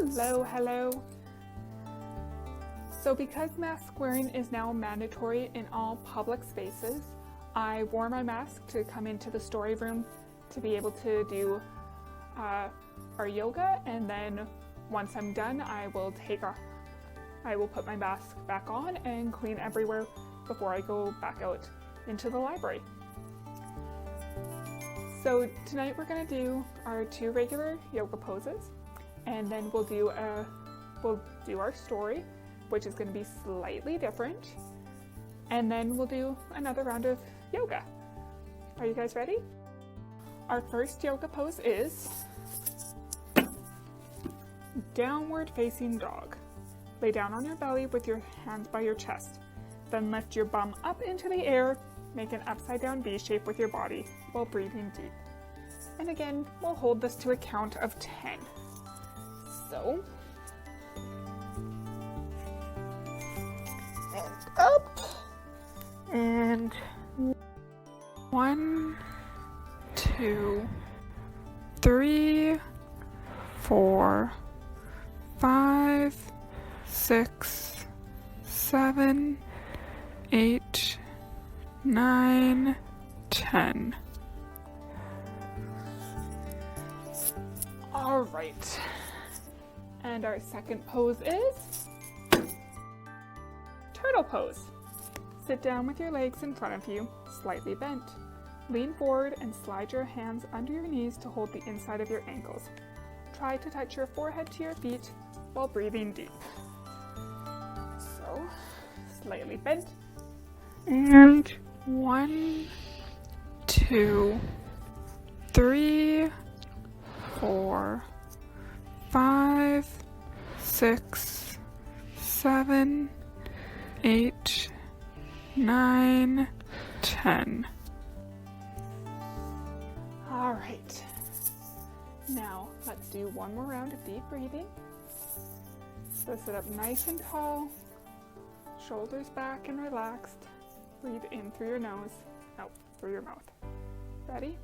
Hello, hello. So because mask wearing is now mandatory in all public spaces, I wore my mask to come into the story room to be able to do our yoga, and then once I'm done, I will put my mask back on and clean everywhere before I go back out into the library. So tonight we're going to do our 2 regular yoga poses, and then we'll do our story, which is going to be slightly different, and then we'll do another round of yoga. Are you guys ready? Our first yoga pose is downward facing dog. Lay down on your belly with your hands by your chest. Then lift your bum up into the air. Make an upside down V shape with your body while breathing deep. And again, we'll hold this to a count of 10. So, and up, and 1, 2, 3, 4, 5, 6, 7, 8, 9, 10. All right. And our second pose is turtle pose. Sit down with your legs in front of you, slightly bent. Lean forward and slide your hands under your knees to hold the inside of your ankles. Try to touch your forehead to your feet while breathing deep. So, slightly bent. And 1, 2, 3, 4, 5, 6, 7, 8, 9, 10. All right. Now, let's do one more round of deep breathing. So sit up nice and tall, shoulders back and relaxed. Breathe in through your nose, out through your mouth. Ready?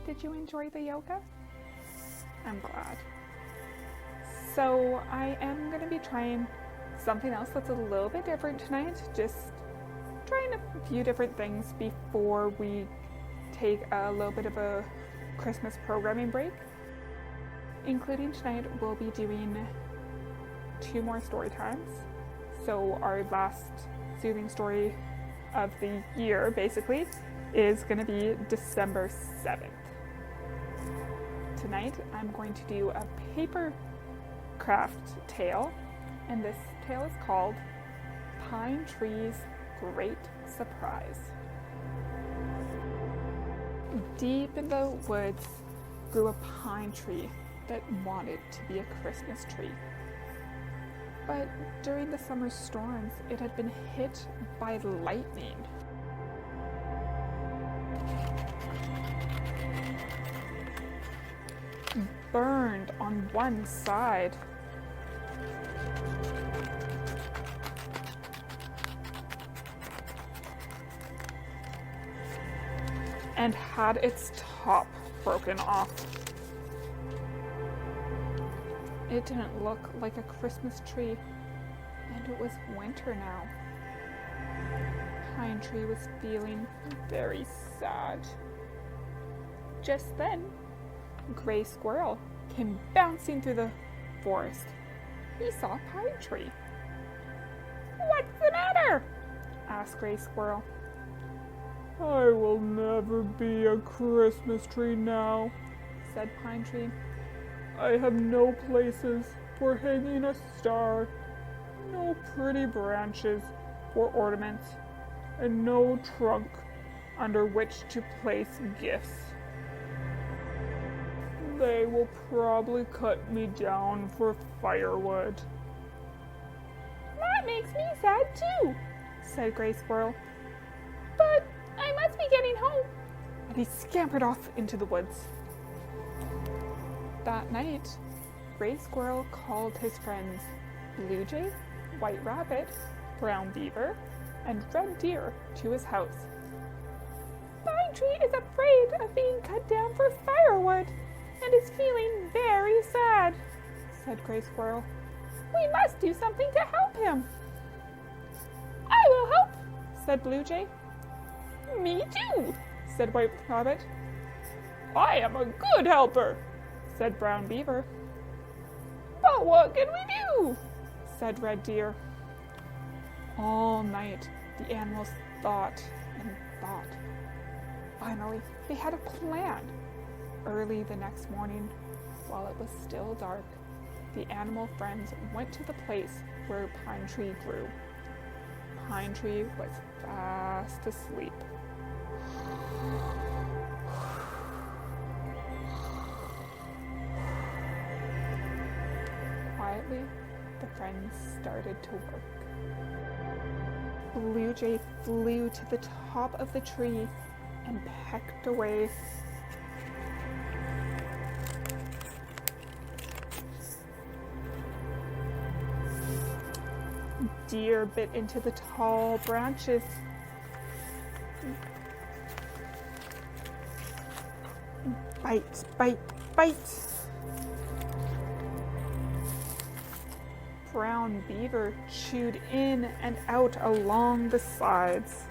Did you enjoy the yoga? I'm glad. So I am going to be trying something else that's a little bit different tonight. Just trying a few different things before we take a little bit of a Christmas programming break. Including tonight, we'll be doing 2 more story times. So our last soothing story of the year, basically, is going to be December 7th. Tonight, I'm going to do a paper craft tale, and this tale is called Pine Tree's Great Surprise. Deep in the woods grew a pine tree that wanted to be a Christmas tree. But during the summer storms, it had been hit by lightning. Burned on one side. And had its top broken off. It didn't look like a Christmas tree, and it was winter now. Pine Tree was feeling very sad. Just then, Gray Squirrel came bouncing through the forest. He saw Pine Tree. "What's the matter?" asked Gray Squirrel. "I will never be a Christmas tree now," said Pine Tree. "I have no places for hanging a star, no pretty branches for ornaments, and no trunk under which to place gifts. They will probably cut me down for firewood. That makes me sad too, said Gray Squirrel. But I must be getting home. And he scampered off into the woods. That night, Gray Squirrel called his friends Blue Jay, White Rabbit, Brown Beaver, and Red Deer to his house. Pine Tree is afraid of being cut down for firewood and is feeling very sad, said Gray Squirrel. We must do something to help him. I will help, said Blue Jay. Me too, said White Rabbit. I am a good helper, said Brown Beaver. But what can we do? Said Red Deer. All night, the animals thought and thought. Finally, they had a plan. Early the next morning, while it was still dark, the animal friends went to the place where Pine Tree grew. Pine Tree was fast asleep. Quietly, the friends started to work. Blue Jay flew to the top of the tree and pecked away. Deer bit into the tall branches. Bite, bite, bite. Brown Beaver chewed in and out along the sides.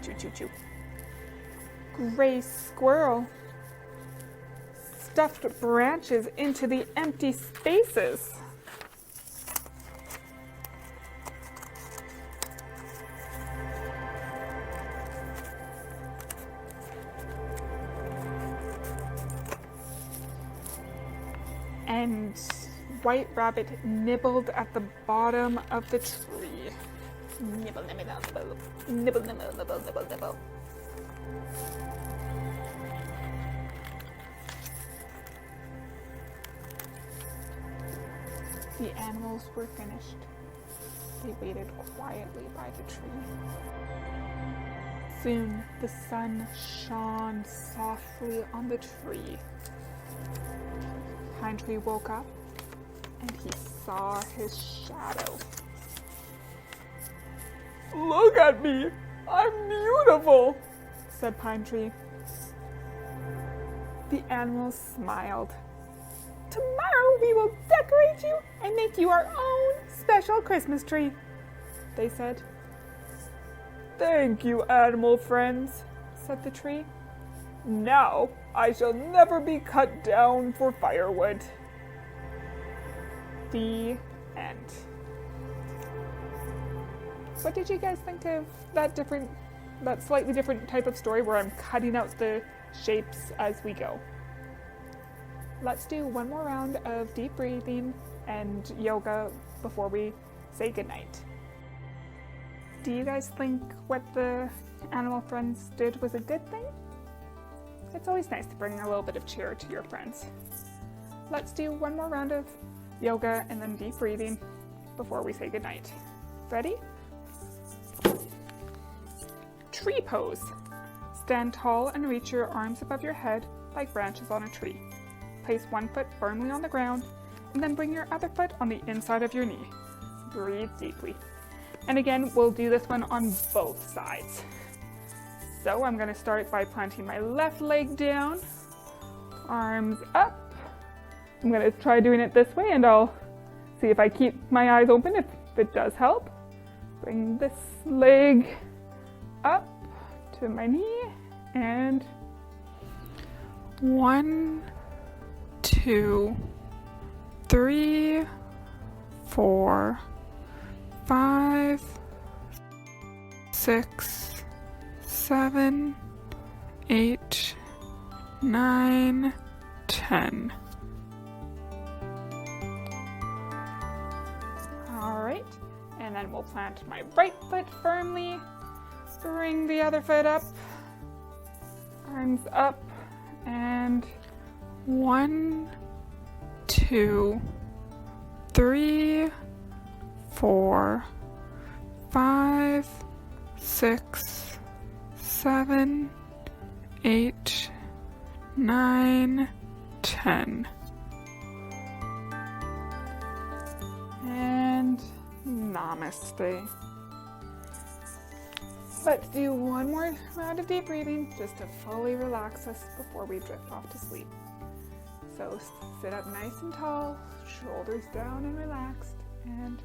Chew, chew, chew. Gray Squirrel stuffed branches into the empty spaces. And White Rabbit nibbled at the bottom of the tree. Nibble, nibble, nibble, nibble, nibble, nibble, nibble, nibble. The animals were finished. They waited quietly by the tree. Soon the sun shone softly on the tree. Pine Tree woke up and he saw his shadow. Look at me! I'm beautiful, said Pine Tree. The animals smiled. Tomorrow we will decorate you and make you our own special Christmas tree, they said. Thank you, animal friends, said the tree. Now I shall never be cut down for firewood. The end. What did you guys think of that slightly different type of story where I'm cutting out the shapes as we go? Let's do one more round of deep breathing and yoga before we say goodnight. Do you guys think what the animal friends did was a good thing? It's always nice to bring a little bit of cheer to your friends. Let's do one more round of yoga and then deep breathing before we say goodnight. Ready? Tree pose. Stand tall and reach your arms above your head like branches on a tree. Place one foot firmly on the ground and then bring your other foot on the inside of your knee. Breathe deeply. And again, we'll do this one on both sides. So I'm going to start by planting my left leg down, arms up. I'm going to try doing it this way and I'll see if I keep my eyes open, if it does help. Bring this leg up to my knee and 1, 2, 3, 4, 5, 6, 7, 8, 9, 10. All right, and then we'll plant my right foot firmly bring the other foot up, arms up, and 1, 2, 3, 4, 5, 6, 7, 8, 9, 10. And namaste. Let's do one more round of deep breathing just to fully relax us before we drift off to sleep. So sit up nice and tall, shoulders down and relaxed, and